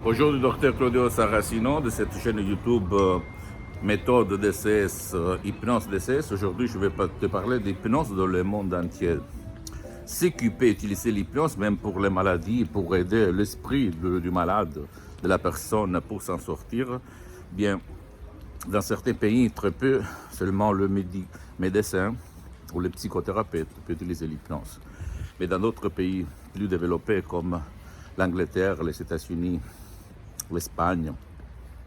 Bonjour, le docteur Claudio Saracino de cette chaîne YouTube méthode DCS, hypnose DCS. Aujourd'hui, je vais te parler d'hypnose dans le monde entier. C'est qui peut utiliser l'hypnose même pour les maladies, pour aider l'esprit du malade, de la personne pour s'en sortir. Bien, dans certains pays, très peu, seulement le médecin ou le psychothérapeute peut utiliser l'hypnose. Mais dans d'autres pays plus développés comme l'Angleterre, les États-Unis, l'Espagne,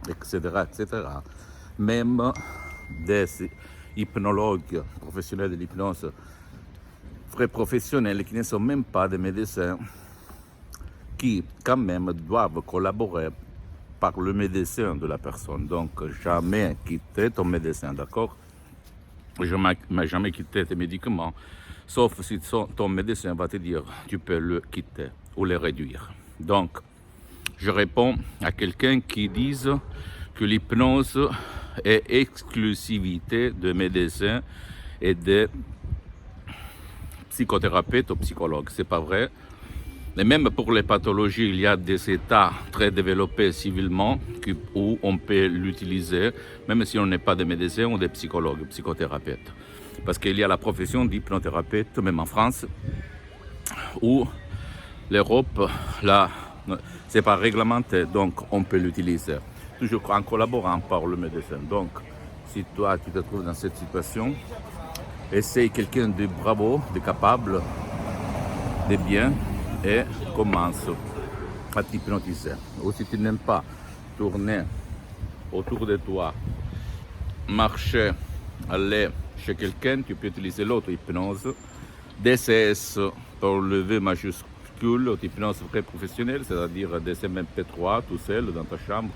etc., etc. Même des hypnologues professionnels de l'hypnose, vrais professionnels qui ne sont même pas des médecins, qui quand même doivent collaborer par le médecin de la personne. Donc jamais quitter ton médecin, d'accord? Jamais quitter tes médicaments, sauf si ton médecin va te dire tu peux le quitter ou le réduire. Donc, je réponds à quelqu'un qui dise que l'hypnose est exclusivité de médecins et de psychothérapeutes ou psychologues. C'est pas vrai. Et même pour les pathologies, il y a des états très développés civilement où on peut l'utiliser, même si on n'est pas des médecins ou des psychologues, psychothérapeutes. Parce qu'il y a la profession d'hypnothérapeute, même en France, où l'Europe, là, c'est pas réglementé, donc on peut l'utiliser. Toujours en collaborant par le médecin. Donc, si toi, tu te trouves dans cette situation, essaye quelqu'un de bravo, de capable, de bien, et commence à t'hypnotiser. Ou si tu n'aimes pas tourner autour de toi, marcher, aller chez quelqu'un, tu peux utiliser l'autre hypnose, DCS pour le V majuscule, hypnose très professionnelle, c'est-à-dire des MP3 tout seul dans ta chambre.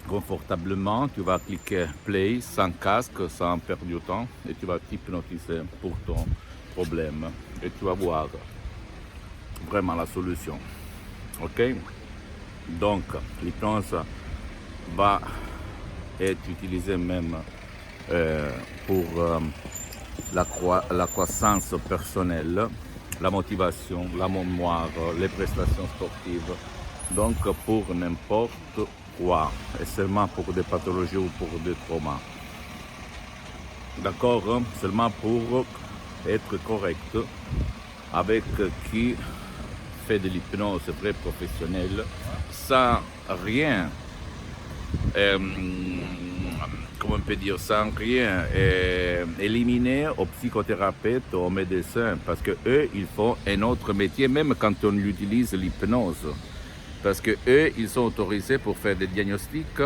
Confortablement, tu vas cliquer play sans casque, sans perdre du temps, et tu vas t'hypnotiser pour ton problème. Et tu vas voir vraiment la solution. Ok? Donc, l'hypnose va être utilisée même pour la croissance personnelle, la motivation, la mémoire, les prestations sportives. Donc pour n'importe quoi, et seulement pour des pathologies ou pour des traumas. D'accord? Seulement pour être correct avec qui fait de l'hypnose très professionnelle, sans rien comment on peut dire, sans rien éliminer aux psychothérapeutes, aux médecins, parce que eux, ils font un autre métier, même quand on utilise l'hypnose, parce que eux, ils sont autorisés pour faire des diagnostics